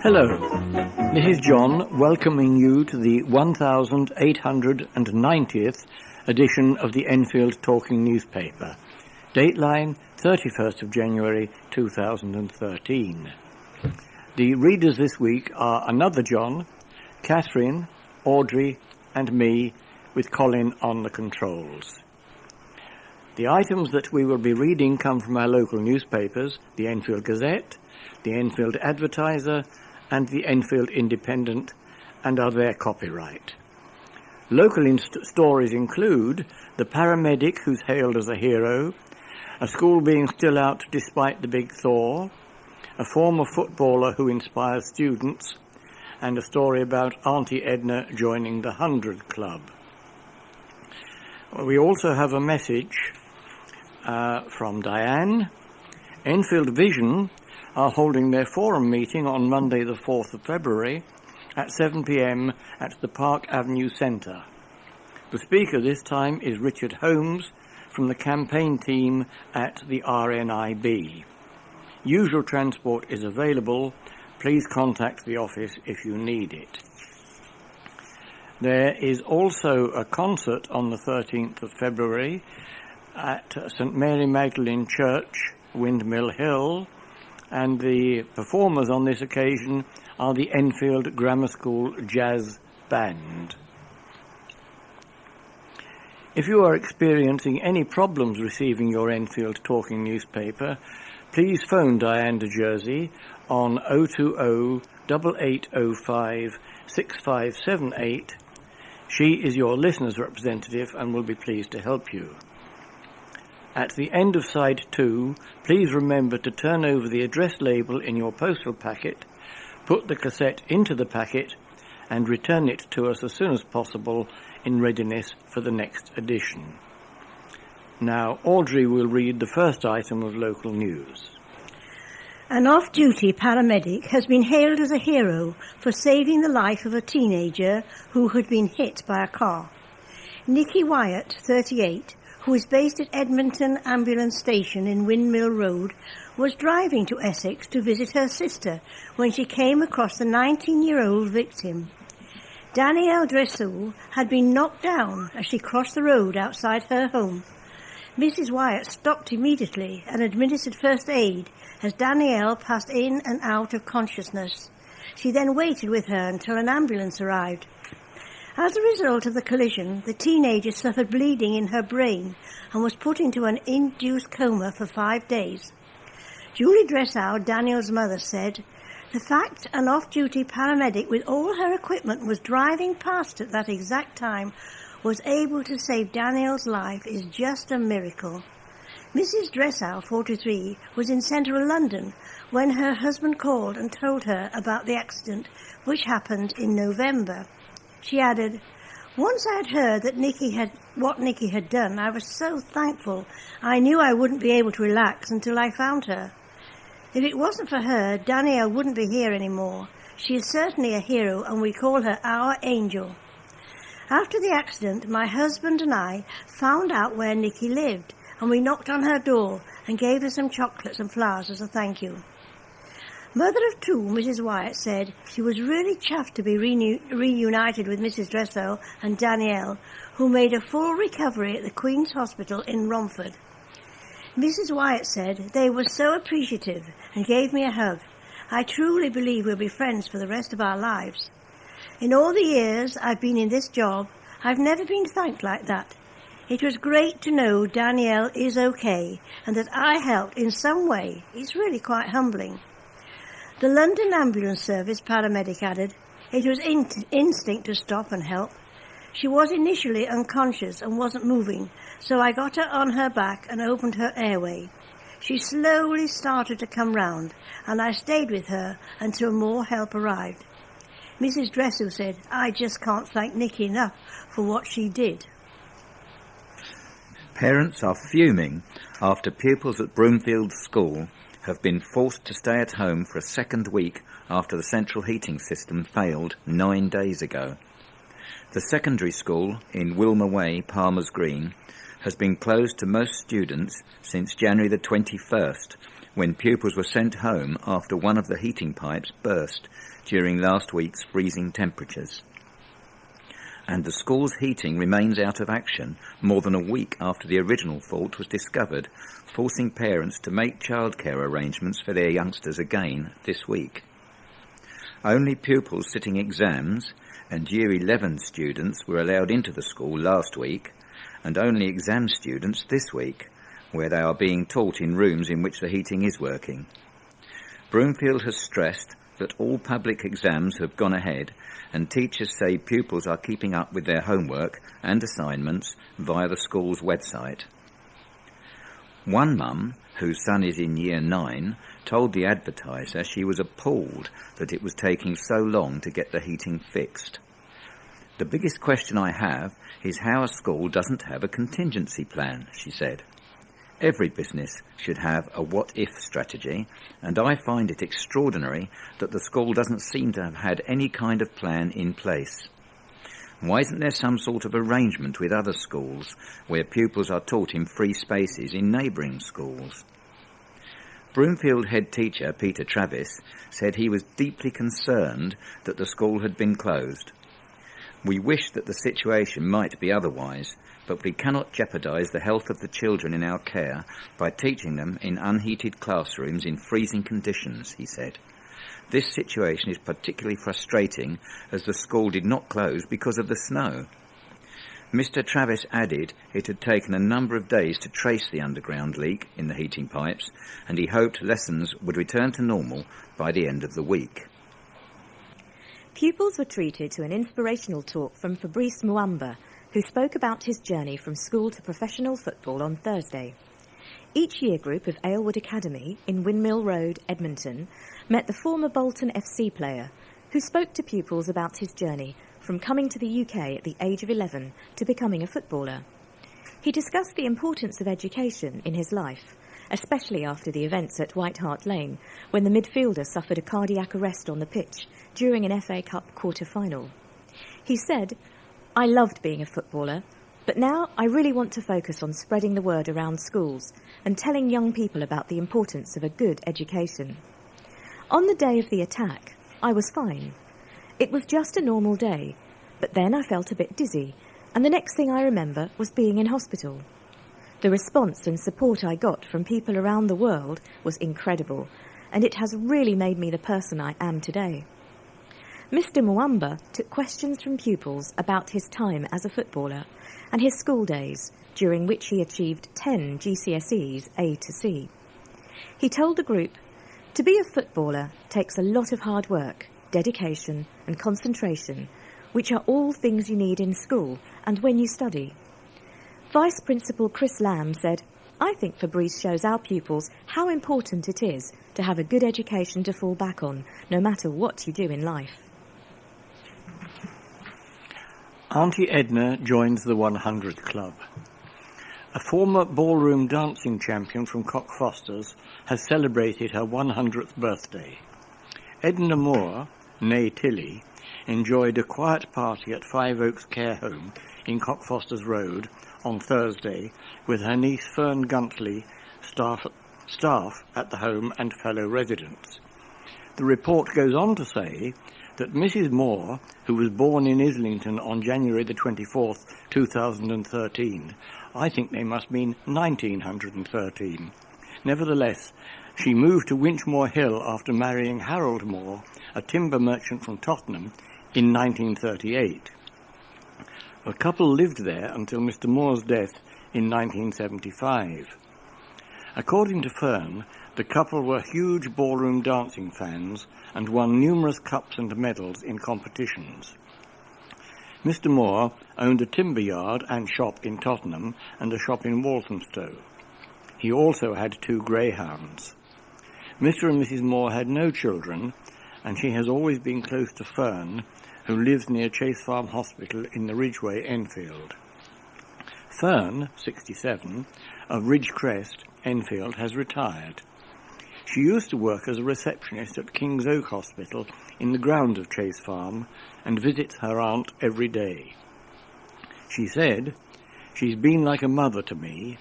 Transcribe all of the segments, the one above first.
Hello, this is John welcoming you to the 1890th edition of the Enfield Talking Newspaper, Dateline 31st of January 2013. The readers this week are another John, Katherin, Audrey and me, with Colin on the controls. The items that we will be reading come from our local newspapers, the Enfield Gazette, the Enfield Advertiser and the Enfield Independent, and are their copyright. Local stories include the paramedic who's hailed as a hero, a school being still out despite the big thaw, a former footballer who inspires students, and a story about Auntie Edna joining the 100 Club. We also have a message from Diane. Enfield Vision are holding their forum meeting on Monday the 4th of February at 7 p.m. at the Park Avenue Centre. The speaker this time is Richard Holmes from the campaign team at the RNIB. Usual transport is available. Please contact the office if you need it. There is also a concert on the 13th of February at St Mary Magdalene Church, Windmill Hill, and the performers on this occasion are the Enfield Grammar School Jazz Band. If you are experiencing any problems receiving your Enfield Talking newspaper, please phone Diane de Jersey on 020-8805-6578. She is your listener's representative and will be pleased to help you. At the end of side 2, please remember to turn over the address label in your postal packet, put the cassette into the packet, and return it to us as soon as possible in readiness for the next edition. Now, Audrey will read the first item of local news. An off-duty paramedic has been hailed as a hero for saving the life of a teenager who had been hit by a car. Nikki Wyatt, 38, who is based at Edmonton Ambulance Station in Windmill Road, was driving to Essex to visit her sister when she came across the 19-year-old victim. Danielle Dressel had been knocked down as she crossed the road outside her home. Mrs. Wyatt stopped immediately and administered first aid as Danielle passed in and out of consciousness. She then waited with her until an ambulance arrived. As a result of the collision, the teenager suffered bleeding in her brain and was put into an induced coma for 5 days. Julie Dressau, Daniel's mother, said, "The fact an off-duty paramedic with all her equipment was driving past at that exact time was able to save Daniel's life is just a miracle." Mrs. Dressau, 43, was in central London when her husband called and told her about the accident, which happened in November. She added, "Once I had heard that what Nikki had done, I was so thankful. I knew I wouldn't be able to relax until I found her. If it wasn't for her, Danielle wouldn't be here anymore. She is certainly a hero, and we call her our angel." After the accident, my husband and I found out where Nikki lived, and we knocked on her door and gave her some chocolates and flowers as a thank you. Mother of two, Mrs. Wyatt, said she was really chuffed to be reunited with Mrs. Dressel and Danielle, who made a full recovery at the Queen's Hospital in Romford. Mrs. Wyatt said they were so appreciative and gave me a hug. "I truly believe we'll be friends for the rest of our lives. In all the years I've been in this job, I've never been thanked like that. It was great to know Danielle is okay and that I helped in some way. It's really quite humbling." The London Ambulance Service paramedic added, "It was instinct to stop and help. She was initially unconscious and wasn't moving, so I got her on her back and opened her airway. She slowly started to come round, and I stayed with her until more help arrived." Mrs. Dressel said, "I just can't thank Nikki enough for what she did." Parents are fuming after pupils at Broomfield School have been forced to stay at home for a second week after the central heating system failed 9 days ago. The secondary school in Wilmer Way, Palmer's Green, has been closed to most students since January the 21st when pupils were sent home after one of the heating pipes burst during last week's freezing temperatures. And the school's heating remains out of action more than a week after the original fault was discovered, forcing parents to make childcare arrangements for their youngsters again this week. Only pupils sitting exams and Year 11 students were allowed into the school last week, and only exam students this week, where they are being taught in rooms in which the heating is working. Broomfield has stressed that all public exams have gone ahead, and teachers say pupils are keeping up with their homework and assignments via the school's website. One mum, whose son is in Year 9, told the advertiser she was appalled that it was taking so long to get the heating fixed. "The biggest question I have is how a school doesn't have a contingency plan," she said. "Every business should have a what-if strategy, and I find it extraordinary that the school doesn't seem to have had any kind of plan in place. Why isn't there some sort of arrangement with other schools where pupils are taught in free spaces in neighbouring schools?" Broomfield head teacher Peter Travis said he was deeply concerned that the school had been closed. "We wish that the situation might be otherwise, but we cannot jeopardise the health of the children in our care by teaching them in unheated classrooms in freezing conditions," he said. "This situation is particularly frustrating as the school did not close because of the snow." Mr. Travis added it had taken a number of days to trace the underground leak in the heating pipes, and he hoped lessons would return to normal by the end of the week. Pupils were treated to an inspirational talk from Fabrice Muamba, who spoke about his journey from school to professional football on Thursday. Each year group of Aylwood Academy in Windmill Road, Edmonton, met the former Bolton FC player, who spoke to pupils about his journey from coming to the UK at the age of 11 to becoming a footballer. He discussed the importance of education in his life, especially after the events at White Hart Lane, when the midfielder suffered a cardiac arrest on the pitch during an FA Cup quarter-final. He said, "I loved being a footballer, but now I really want to focus on spreading the word around schools and telling young people about the importance of a good education. On the day of the attack, I was fine. It was just a normal day, but then I felt a bit dizzy, and the next thing I remember was being in hospital. The response and support I got from people around the world was incredible, and it has really made me the person I am today." Mr. Mwamba took questions from pupils about his time as a footballer and his school days, during which he achieved 10 GCSEs A to C. He told the group, "To be a footballer takes a lot of hard work, dedication and concentration, which are all things you need in school and when you study." Vice Principal Chris Lamb said, "I think Fabrice shows our pupils how important it is to have a good education to fall back on, no matter what you do in life." Auntie Edna joins the 100 Club. A former ballroom dancing champion from Cockfosters has celebrated her 100th birthday. Edna Moore, née Tilly, enjoyed a quiet party at Five Oaks Care Home in Cockfosters Road on Thursday with her niece Fern Guntley, staff at the home and fellow residents. The report goes on to say that Mrs. Moore, who was born in Islington on January the 24th, 2013, I think they must mean 1913. Nevertheless, she moved to Winchmore Hill after marrying Harold Moore, a timber merchant from Tottenham, in 1938. The couple lived there until Mr. Moore's death in 1975. According to Fern, the couple were huge ballroom dancing fans and won numerous cups and medals in competitions. Mr. Moore owned a timber yard and shop in Tottenham and a shop in Walthamstow. He also had 2 greyhounds. Mr. and Mrs. Moore had no children, and she has always been close to Fern, who lives near Chase Farm Hospital in the Ridgeway, Enfield. Fern, 67, of Ridgecrest, Enfield, has retired. She used to work as a receptionist at King's Oak Hospital in the grounds of Chase Farm and visits her aunt every day. She said, "She's been like a mother to me.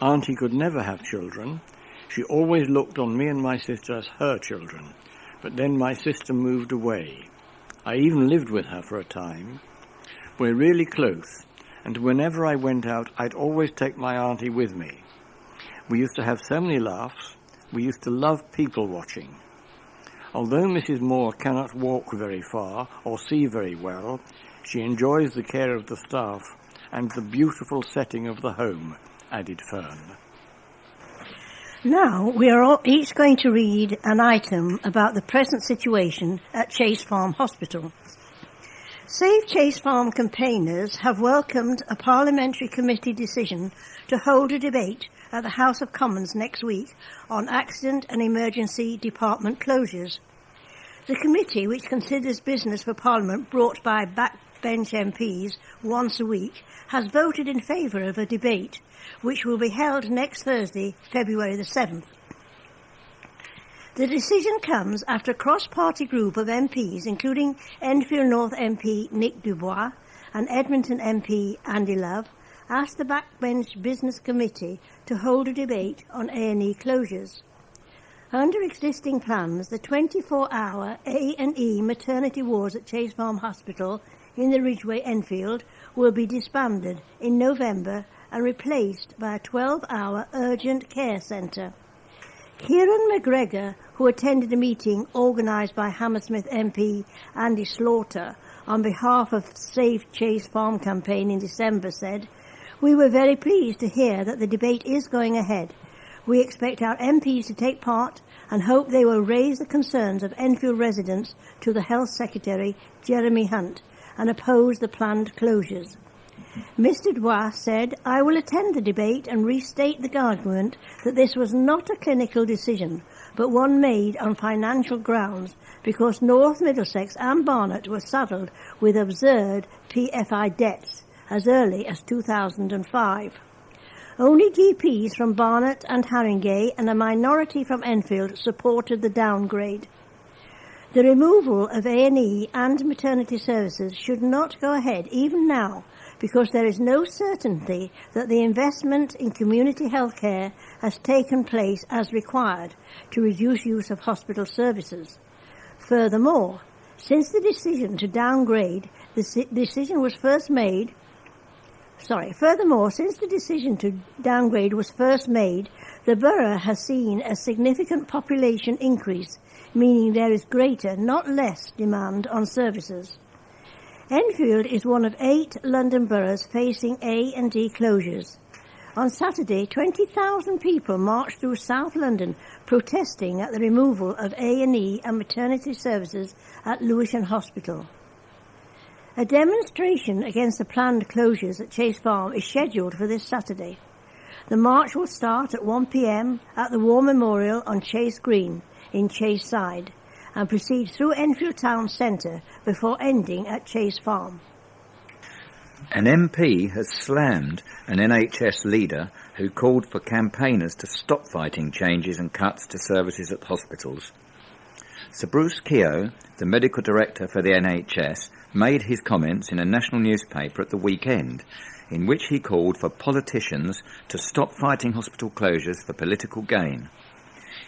Auntie could never have children. She always looked on me and my sister as her children, but then my sister moved away. I even lived with her for a time. We're really close, and whenever I went out, I'd always take my auntie with me. We used to have so many laughs. We used to love people watching. Although Mrs. Moore cannot walk very far or see very well, she enjoys the care of the staff and the beautiful setting of the home, added Fern. Now we are all each going to read an item about the present situation at Chase Farm Hospital. Save Chase Farm campaigners have welcomed a parliamentary committee decision to hold a debate at the House of Commons next week on accident and emergency department closures. The committee, which considers business for Parliament brought by backbench MPs once a week, has voted in favour of a debate, which will be held next Thursday, February the 7th. The decision comes after a cross-party group of MPs, including Enfield North MP Nick Dubois and Edmonton MP Andy Love, asked the Backbench Business Committee to hold a debate on A&E closures. Under existing plans, the 24-hour A&E maternity wards at Chase Farm Hospital in the Ridgeway, Enfield, will be disbanded in November and replaced by a 12-hour urgent care centre. Kieran McGregor, who attended a meeting organised by Hammersmith MP Andy Slaughter on behalf of Save Chase Farm campaign in December, said, "We were very pleased to hear that the debate is going ahead. We expect our MPs to take part and hope they will raise the concerns of Enfield residents to the Health Secretary, Jeremy Hunt, and oppose the planned closures." Mr. Dubois said, "I will attend the debate and restate the argument that this was not a clinical decision, but one made on financial grounds because North Middlesex and Barnet were saddled with absurd PFI debts as early as 2005. Only GPs from Barnet and Haringey and a minority from Enfield supported the downgrade. The removal of A&E and maternity services should not go ahead even now because there is no certainty that the investment in community health care has taken place as required to reduce use of hospital services. Furthermore, since the decision to downgrade, since the decision was first made, the borough has seen a significant population increase, meaning there is greater, not less, demand on services. Enfield is one of 8 London boroughs facing A&D closures. On Saturday, 20,000 people marched through South London protesting at the removal of A&E and maternity services at Lewisham Hospital. A demonstration against the planned closures at Chase Farm is scheduled for this Saturday. The march will start at 1 p.m. at the War Memorial on Chase Green in Chase Side and proceed through Enfield Town Centre before ending at Chase Farm. An MP has slammed an NHS leader who called for campaigners to stop fighting changes and cuts to services at hospitals. Sir Bruce Keogh, the medical director for the NHS, made his comments in a national newspaper at the weekend, in which he called for politicians to stop fighting hospital closures for political gain.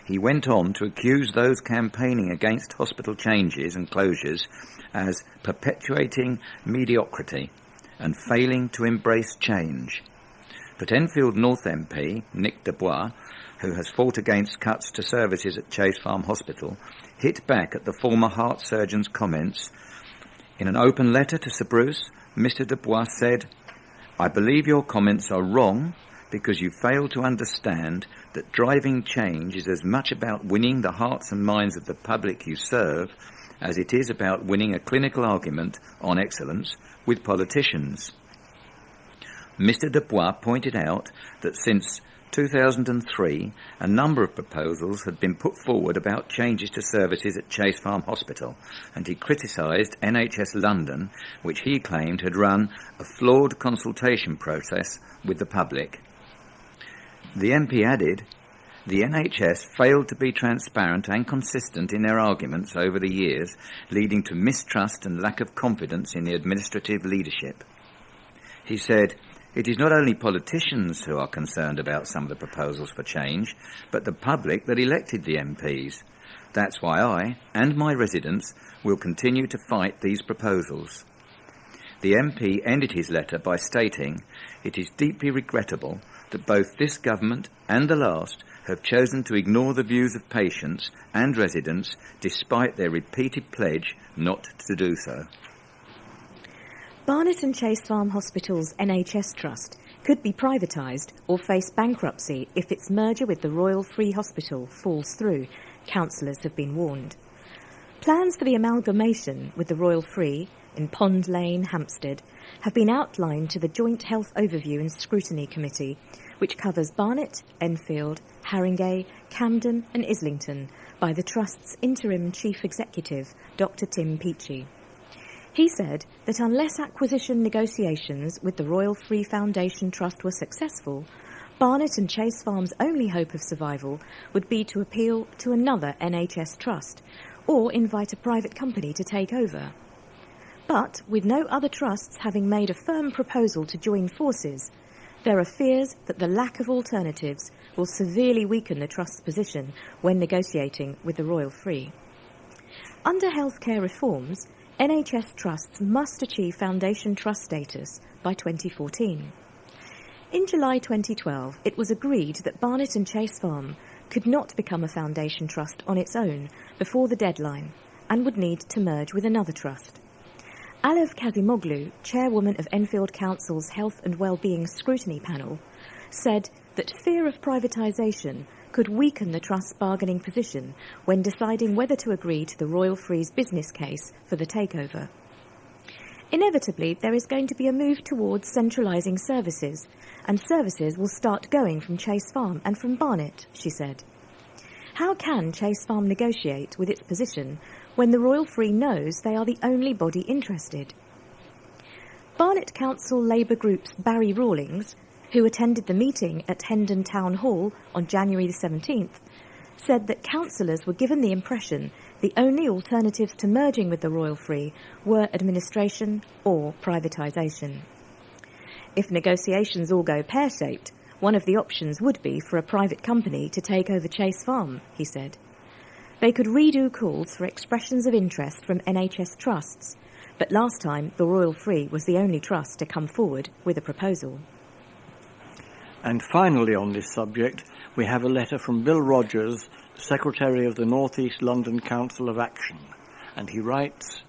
He went on to accuse those campaigning against hospital changes and closures as perpetuating mediocrity and failing to embrace change. But Enfield North MP, Nick Dubois, who has fought against cuts to services at Chase Farm Hospital, hit back at the former heart surgeon's comments. In an open letter to Sir Bruce, Mr. Dubois said, "I believe your comments are wrong because you fail to understand that driving change is as much about winning the hearts and minds of the public you serve as it is about winning a clinical argument on excellence with politicians." Mr. Dubois pointed out that since 2003, a number of proposals had been put forward about changes to services at Chase Farm Hospital, and he criticised NHS London, which he claimed had run a flawed consultation process with the public. The MP added, "The NHS failed to be transparent and consistent in their arguments over the years, leading to mistrust and lack of confidence in the administrative leadership." He said, It is not only politicians who are concerned about some of the proposals for change, but the public that elected the MPs. That's why I, and my residents, will continue to fight these proposals. The MP ended his letter by stating, "It is deeply regrettable that both this government and the last have chosen to ignore the views of patients and residents despite their repeated pledge not to do so." Barnet and Chase Farm Hospital's NHS Trust could be privatised or face bankruptcy if its merger with the Royal Free Hospital falls through, councillors have been warned. Plans for the amalgamation with the Royal Free in Pond Lane, Hampstead, have been outlined to the Joint Health Overview and Scrutiny Committee, which covers Barnet, Enfield, Haringey, Camden and Islington, by the Trust's interim Chief Executive, Dr Tim Peachey. He said that unless acquisition negotiations with the Royal Free Foundation Trust were successful, Barnet and Chase Farm's only hope of survival would be to appeal to another NHS trust or invite a private company to take over. But with no other trusts having made a firm proposal to join forces, there are fears that the lack of alternatives will severely weaken the Trust's position when negotiating with the Royal Free. Under healthcare reforms, NHS trusts must achieve Foundation Trust status by 2014. In July 2012, it was agreed that Barnet and Chase Farm could not become a Foundation Trust on its own before the deadline and would need to merge with another trust. Alev Kazimoglu, chairwoman of Enfield Council's Health and Wellbeing Scrutiny Panel, said that fear of privatisation could weaken the Trust's bargaining position when deciding whether to agree to the Royal Free's business case for the takeover. Inevitably, there is going to be a move towards centralising services, and services will start going from Chase Farm and from Barnet, she said. How can Chase Farm negotiate with its position when the Royal Free knows they are the only body interested? Barnet Council Labour Group's Barry Rawlings, who attended the meeting at Hendon Town Hall on January the 17th, said that councillors were given the impression the only alternatives to merging with the Royal Free were administration or privatisation. If negotiations all go pear-shaped, one of the options would be for a private company to take over Chase Farm, he said. They could redo calls for expressions of interest from NHS trusts, but last time the Royal Free was the only trust to come forward with a proposal. And finally on this subject, we have a letter from Bill Rogers, Secretary of the North East London Council of Action, and he writes,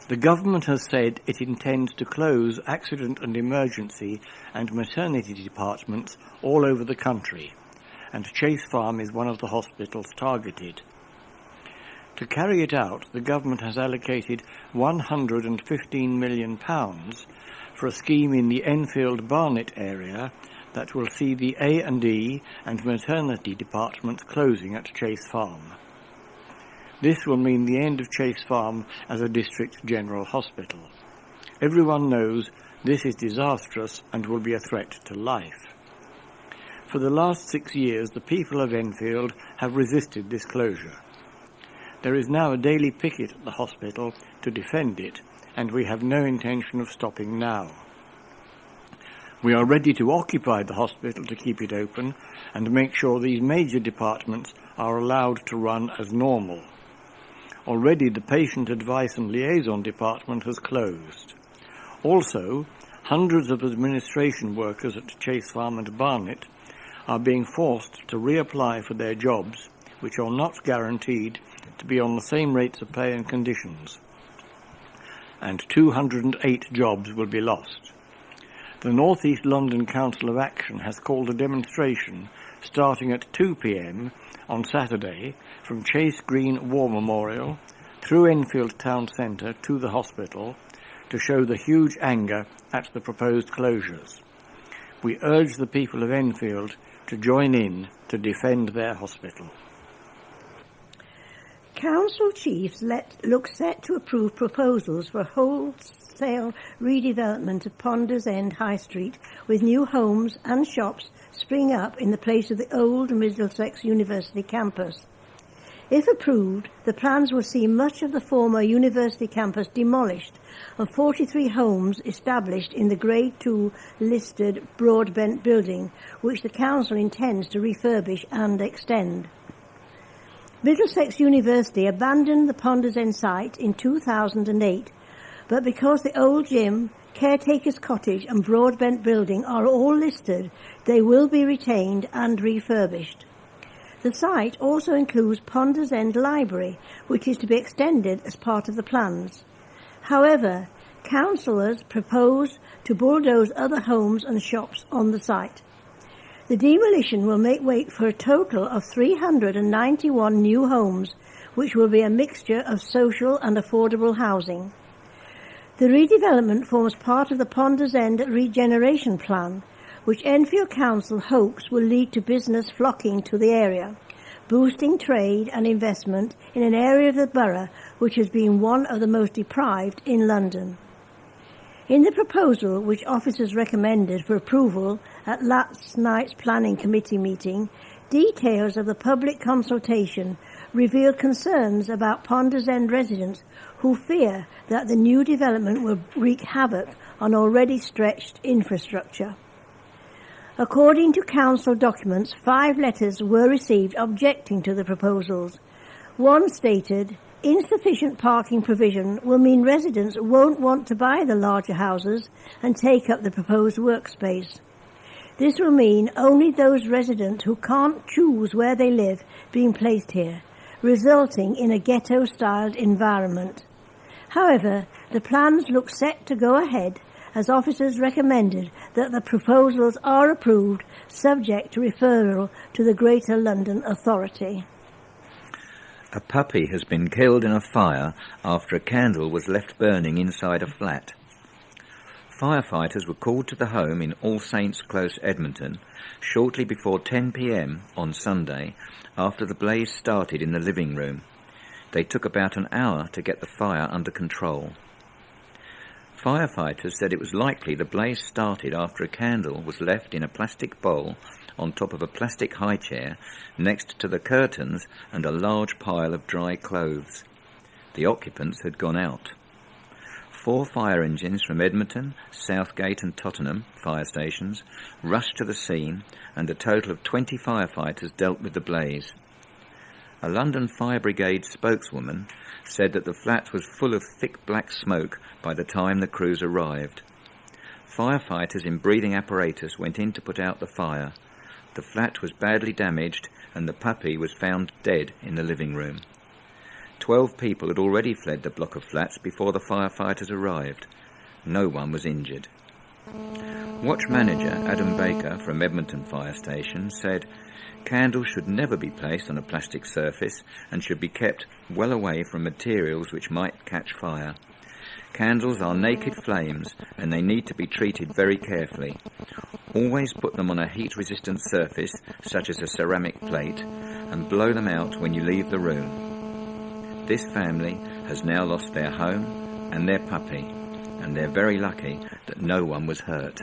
"The government has said it intends to close accident and emergency and maternity departments all over the country, and Chase Farm is one of the hospitals targeted. To carry it out, the government has allocated £115 million for a scheme in the Enfield-Barnet area that will see the A&E and maternity departments closing at Chase Farm. This will mean the end of Chase Farm as a district general hospital. Everyone knows this is disastrous and will be a threat to life. For the last 6 years, the people of Enfield have resisted this closure. There is now a daily picket at the hospital to defend it, and we have no intention of stopping now. We are ready to occupy the hospital to keep it open and make sure these major departments are allowed to run as normal. Already the Patient Advice and Liaison Department has closed. Also, hundreds of administration workers at Chase Farm and Barnet are being forced to reapply for their jobs, which are not guaranteed to be on the same rates of pay and conditions. And 208 jobs will be lost. The North East London Council of Action has called a demonstration starting at 2 p.m. on Saturday from Chase Green War Memorial through Enfield Town Centre to the hospital to show the huge anger at the proposed closures. We urge the people of Enfield to join in to defend their hospital. Council chiefs look set to approve proposals for wholesale redevelopment of Ponders End High Street, with new homes and shops spring up in the place of the old Middlesex University campus. If approved, the plans will see much of the former university campus demolished and 43 homes established in the Grade 2 listed Broadbent building, which the council intends to refurbish and extend. Middlesex University abandoned the Ponders End site in 2008, but because the old gym, Caretaker's Cottage and Broadbent building are all listed, they will be retained and refurbished. The site also includes Ponders End Library, which is to be extended as part of the plans. However, councillors propose to bulldoze other homes and shops on the site. The demolition will make way for a total of 391 new homes, which will be a mixture of social and affordable housing. The redevelopment forms part of the Ponders End regeneration plan, which Enfield Council hopes will lead to business flocking to the area, boosting trade and investment in an area of the borough which has been one of the most deprived in London. In the proposal, which officers recommended for approval at last night's planning committee meeting, details of the public consultation revealed concerns about Ponders End residents who fear that the new development will wreak havoc on already stretched infrastructure. According to council documents, 5 letters were received objecting to the proposals. One stated, insufficient parking provision will mean residents won't want to buy the larger houses and take up the proposed workspace. This will mean only those residents who can't choose where they live being placed here, resulting in a ghetto-styled environment. However, the plans look set to go ahead as officers recommended that the proposals are approved subject to referral to the Greater London Authority. A puppy has been killed in a fire after a candle was left burning inside a flat. Firefighters were called to the home in All Saints Close, Edmonton, shortly before 10 p.m. on Sunday after the blaze started in the living room. They took about an hour to get the fire under control. Firefighters said it was likely the blaze started after a candle was left in a plastic bowl on top of a plastic high chair next to the curtains and a large pile of dry clothes. The occupants had gone out. 4 fire engines from Edmonton, Southgate and Tottenham fire stations rushed to the scene, and a total of 20 firefighters dealt with the blaze. A London Fire Brigade spokeswoman said that the flat was full of thick black smoke by the time the crews arrived. Firefighters in breathing apparatus went in to put out the fire. The flat was badly damaged and the puppy was found dead in the living room. 12 people had already fled the block of flats before the firefighters arrived. No one was injured. Watch manager Adam Baker from Edmonton Fire Station said, "Candles should never be placed on a plastic surface and should be kept well away from materials which might catch fire. Candles are naked flames and they need to be treated very carefully. Always put them on a heat-resistant surface, such as a ceramic plate, and blow them out when you leave the room." This family has now lost their home and their puppy, and they're very lucky that no one was hurt.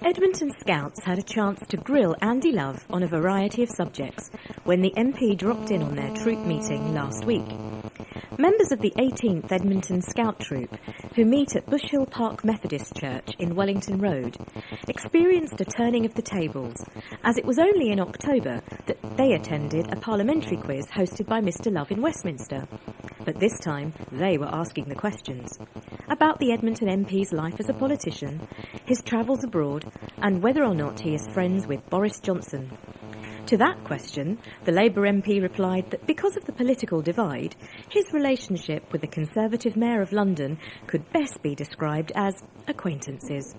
Edmonton Scouts had a chance to grill Andy Love on a variety of subjects when the MP dropped in on their troop meeting last week. Members of the 18th Edmonton Scout Troop, who meet at Bush Hill Park Methodist Church in Wellington Road, experienced a turning of the tables, as it was only in October that they attended a parliamentary quiz hosted by Mr Love in Westminster. But this time, they were asking the questions about the Edmonton MP's life as a politician, his travels abroad, and whether or not he is friends with Boris Johnson. To that question, the Labour MP replied that because of the political divide, his relationship with the Conservative Mayor of London could best be described as acquaintances.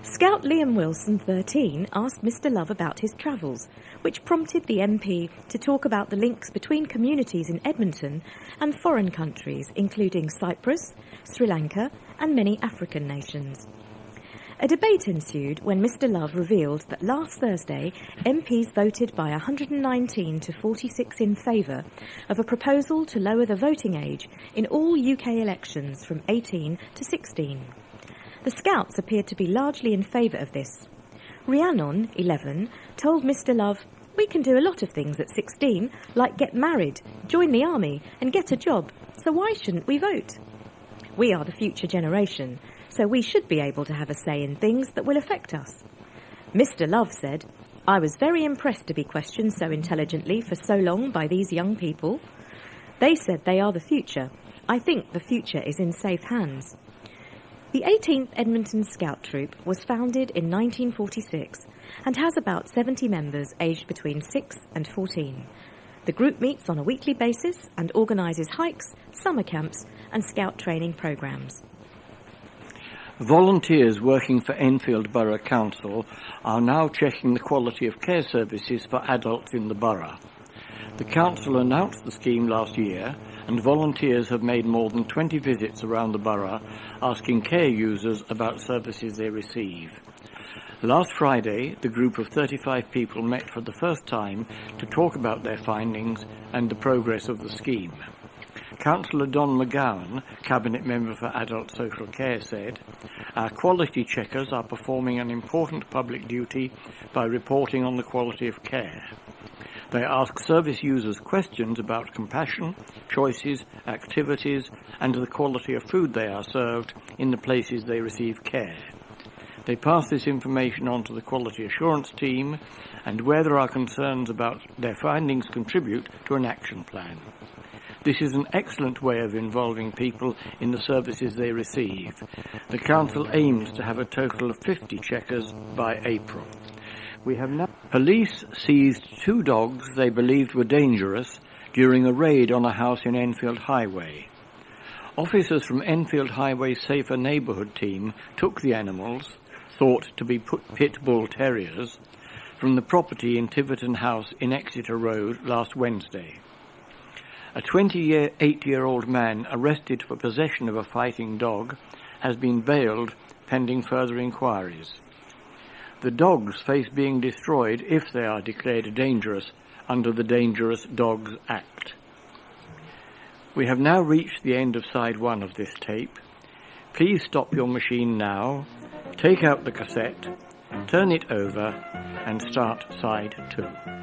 Scout Liam Wilson, 13, asked Mr Love about his travels, which prompted the MP to talk about the links between communities in Edmonton and foreign countries, including Cyprus, Sri Lanka and many African nations. A debate ensued when Mr Love revealed that last Thursday, MPs voted by 119 to 46 in favour of a proposal to lower the voting age in all UK elections from 18 to 16. The Scouts appeared to be largely in favour of this. Rhiannon, 11, told Mr Love, We can do a lot of things at 16, like get married, join the army and get a job, so why shouldn't we vote? We are the future generation, so we should be able to have a say in things that will affect us. Mr. Love said, "I was very impressed to be questioned so intelligently for so long by these young people. They said they are the future. I think the future is in safe hands." The 18th Edmonton Scout Troop was founded in 1946 and has about 70 members aged between 6 and 14. The group meets on a weekly basis and organises hikes, summer camps and scout training programmes. Volunteers working for Enfield Borough Council are now checking the quality of care services for adults in the borough. The council announced the scheme last year, and volunteers have made more than 20 visits around the borough asking care users about services they receive. Last Friday, the group of 35 people met for the first time to talk about their findings and the progress of the scheme. Councillor Don McGowan, Cabinet Member for Adult Social Care, said, "Our quality checkers are performing an important public duty by reporting on the quality of care. They ask service users questions about compassion, choices, activities, and the quality of food they are served in the places they receive care. They pass this information on to the quality assurance team, and where there are concerns about their findings, contribute to an action plan. This is an excellent way of involving people in the services they receive. The council aims to have a total of 50 checkers by April." Police seized 2 dogs they believed were dangerous during a raid on a house in Enfield Highway. Officers from Enfield Highway Safer Neighbourhood team took the animals, thought to be pit bull terriers, from the property in Tiverton House in Exeter Road last Wednesday. A 28-year-old man arrested for possession of a fighting dog has been bailed pending further inquiries. The dogs face being destroyed if they are declared dangerous under the Dangerous Dogs Act. We have now reached the end of side 1 of this tape. Please stop your machine now, take out the cassette, turn it over and start side 2.